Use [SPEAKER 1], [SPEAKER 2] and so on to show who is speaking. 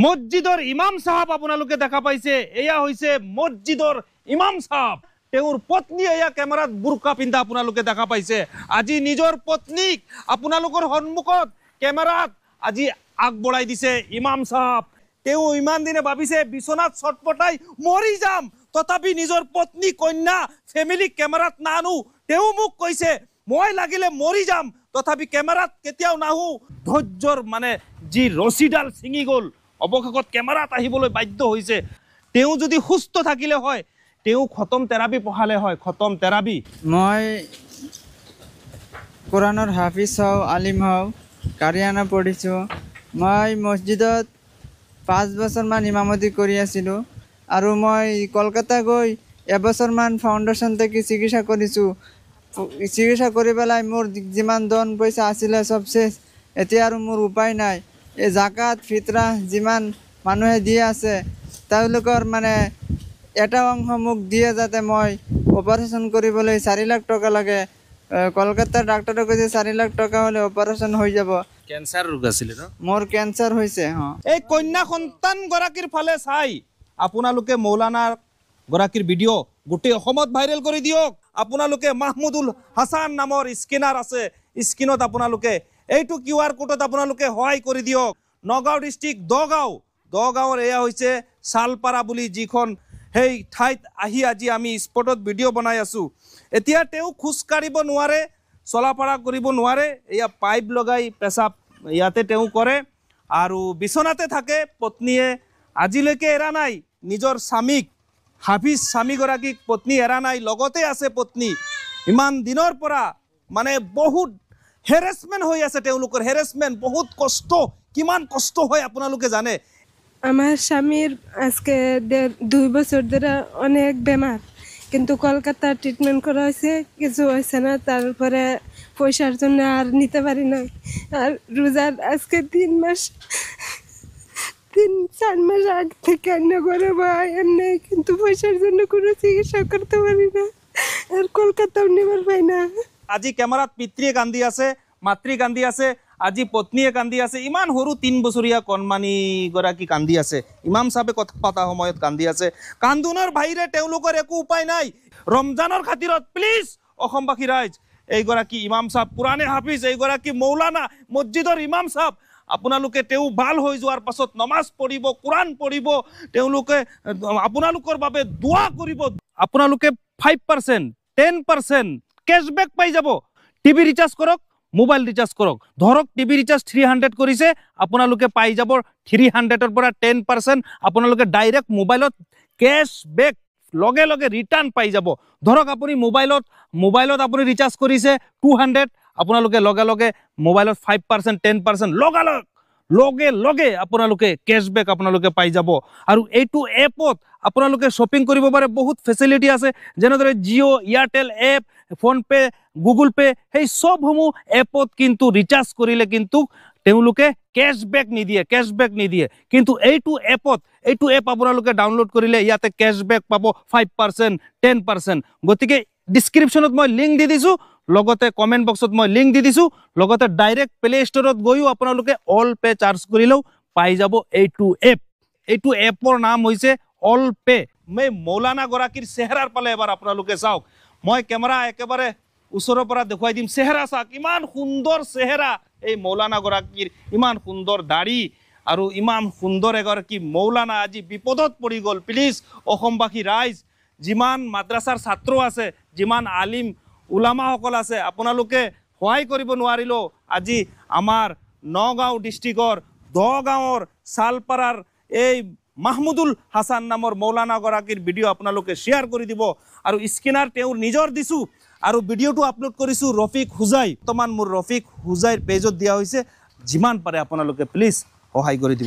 [SPEAKER 1] মসজিদৰ ইমাম সাহেব আপোনালোকে দেখা পাইছে এয়া হৈছে মসজিদৰ ইমাম সাহেব তেওঁৰ পত্নী এয়া কেমেৰাত বুৰকা পিন্ধা আপোনালোকে দেখা পাইছে আজি নিজৰ পত্নীক আপোনালোকৰ সন্মুখত কেমেৰাত আজি আগবঢ়াই দিছে ইমাম সাহেব তেওঁ ইমান দিনে ভাবিছে বিছনাত ছটপটাই মৰি যাম তথাপি নিজৰ পত্নী কন্যা ফ্যামিলি কেমেৰাত নানু তেওঁ মোক কৈছে মই লাগিলে মৰি যাম তথাপি কেমেৰাত কেতিয়াও নাহু ধৈৰ্যৰ মানে যি ৰছিডাল ছিঙি গ'ল অৱশেষত কেমেৰাত আহিবলৈ বাধ্য হৈছে তেওঁ যদি সুস্থ থাকিলে হয় তেওঁ খতম থেৰাপি পঢ়ালে হয় খতম থেৰাপি
[SPEAKER 2] মই কোৰানৰ হাফিজ হওঁ আলিম হওঁ কাৰিয়ানা পঢ়িছোঁ মই মছজিদত 5 বছৰমান ইমামতি কৰি আছিলোঁ আৰু মই কলকাতা গৈ এবছৰমান ফাউণ্ডেশ্যন থেকে চিকিৎসা কৰিছোঁ চিকিৎসা কৰি পেলাই মোৰ যিমান ধন পইচা আছিলে চব শেষ এতিয়া আৰু মোৰ উপায় নাই এই জাকাত ফিতৰা যিমান মানুহে দি আছে তেওঁলোকৰ মানে এটা অংশ মোক দিয়ে যাতে মই অপাৰেশ্যন কৰিবলৈ 4 লাখ টকা লাগে কলকাতাৰ ডাক্তৰে কৈছে 4 লাখ টকা হলে অপাৰেশ্যন হৈ যাব
[SPEAKER 1] কেন্সাৰ ৰোগ আছিল ন
[SPEAKER 2] মোৰ কেন্সাৰ হৈছে
[SPEAKER 1] এই কন্যা সন্তান গৰাকীৰ ফালে চাই আপোনালোকে মৌলানাৰ গৰাকীৰ ভিডিঅ' গোটেই অসমত ভাইৰেল কৰি দিয়ক আপোনালোকে মাহমুদুল হাসান নামৰ স্কেনাৰ আছে স্ক্ৰিনত আপোনালোকে এইটো কিউআৰ কোডত আপোনালোকে সহায় কৰি দিয়ক নগাঁও ডিস্ট্ৰিক্ট দগাঁৱৰ এয়া হৈছে শালপাৰা বুলি যিখন সেই ঠাইত আহি আজি আমি স্পটত ভিডিঅ' বনাই আছো এতিয়া তেওঁ খোজ কাঢ়িব নোৱাৰে চলাফৰা কৰিব নোৱাৰে এয়া পাইপ লগাই পেচাব ইয়াতে তেওঁ কৰে আৰু বিছনাতে থাকে পত্নীয়ে আজিলৈকে এৰা নাই নিজৰ স্বামীক হাফিজ স্বামীগৰাকীক পত্নী এৰা নাই লগতে আছে পত্নী ইমান দিনৰ পৰা মানে বহুত হেৰেছমেণ্ট হৈ আছে তেওঁলোকৰ হেৰেছমেণ্ট বহুত কষ্ট কিমান কষ্ট হয় আপোনালোকে জানে
[SPEAKER 3] আমার স্বামীর আজকে 2 বছর ধরে অনেক বেমার কিন্তু কলকাতা ট্রিটমেন্ট করা হয়েছে কিছু হয়েছে না তারপরে পয়সার জন্য আর নিতে পারি না আর রোজার আজকে 3 মাস 3-4 মাস আগে থেকে রান্না করে ভাই এমনি কিন্তু পয়সার জন্য কোনো চিকিৎসা করতে পারি না আর কলকাতাও নেবার পাই না
[SPEAKER 1] আজি ক্যামেরাত পিতৃয়ে কান্দি আছে মাতৃ কান্দি আছে আজি পত্নীয়ে কান্দি আছে ইমান সৰু 3 বছৰীয়া কণমানি গৰাকী কান্দি আছে ইমাম সাহেবে কথা পাতা সময়ত কান্দি আছে কান্দুনৰ বাহিৰে তেওঁলোকৰ একো উপায় নাই ৰমজানৰ খাতিৰত প্লিজ অসমবাসী ৰাইজ এই গৰাকী ইমাম সাহেব পুৰাণে হাফিজ এই গৰাকী মৌলানা মসজিদৰ ইমাম সাহেব আপোনালোকে তেওঁ ভাল হৈ যোৱাৰ পাছত নমাজ পঢ়িব কোৰাণ পঢ়িব তেওঁলোকে আপোনালোকৰ বাবে দোৱা কৰিব আপোনালোকে 5% 10% কেশবেক পাই যাব টিভি ৰিচাৰ্জ কৰক মোবাইল ৰিচাৰ্জ কৰক ধৰক টিভি ৰিচাৰ্জ 300 কৰিছে আপোনালোকে পাই যাব 300 ৰ পৰা 10% আপোনালোকে ডাইৰেক্ট মোবাইলত কেশবেক লগে লগে ৰিটাৰ্ণ পাই যাব ধৰক আপুনি মোবাইলত আপুনি ৰিচাৰ্জ কৰিছে 200 আপোনালোকে লগে লগে মোবাইলত 5% 10% লগে লগে আপোনালোকে কেশবেক আপোনালোকে পাই যাব আৰু এইটো এপত আপোনালোকে শপিং কৰিব পাৰে বহুত ফেসিলিটি আছে যেনেদৰে Jio Airtel app phone pay Google pay সেই সবসমূহ এপত কিন্তু ৰিচাৰ্জ কৰিলে কিন্তু তেওঁলোকে কেশবেক নিদিয়ে কিন্তু এইটো এপ আপোনালোকে ডাউনলোড কৰিলে ইয়াতে কেশবেক পাব 5% 10% গতিকে ডেসক্ৰিপচনত মই লিংক দি দিছো লগতে কমেন্ট বক্সত মই লিংক দি দিছো লগতে ডাইৰেক্ট প্লে ষ্টৰত গৈও আপোনালোকে অল পে চাৰ্জ কৰিলেও পাই যাব এইটো এপৰ নাম হৈছে অল পে মই মৌলানা গৰাকীৰ চেহেৰাৰ পালে এবাৰ আপোনালোকে চাওক মই কেমেৰা একেবাৰে ওচৰৰ পৰা দেখুৱাই দিম চেহেৰা চাওক ইমান সুন্দৰ চেহেৰা এই মৌলানা গৰাকীৰ ইমান সুন্দৰ দাড়ি আৰু ইমান সুন্দৰ এগৰাকী মৌলানা আজি বিপদত পৰি গ'ল প্লিজ অসমবাসী ৰাইজ যিমান মাদ্ৰাছাৰ ছাত্ৰ আছে যিমান আলিম উলামাসকল আছে আপোনালোকে সহায় কৰিব নোৱাৰিলো আজি আমাৰ নগাঁও ডিস্ট্ৰিক্টৰ দগাঁৱৰ শালপাৰাৰ এই মাহমুদুল হাসান নামৰ মৌলানা গৰাকীৰ ভিডিঅ' আপোনালোকে শ্বেয়াৰ কৰি দিব আৰু স্ক্ৰিনাৰ তেওঁৰ নিজৰ দিছো আৰু ভিডিঅ'টো আপলোড কৰিছো ৰফিক হুজাই বৰ্তমান মোৰ ৰফিক হুজাইৰ পেজত দিয়া হৈছে যিমান পাৰে আপোনালোকে প্লিজ সহায় কৰি দিব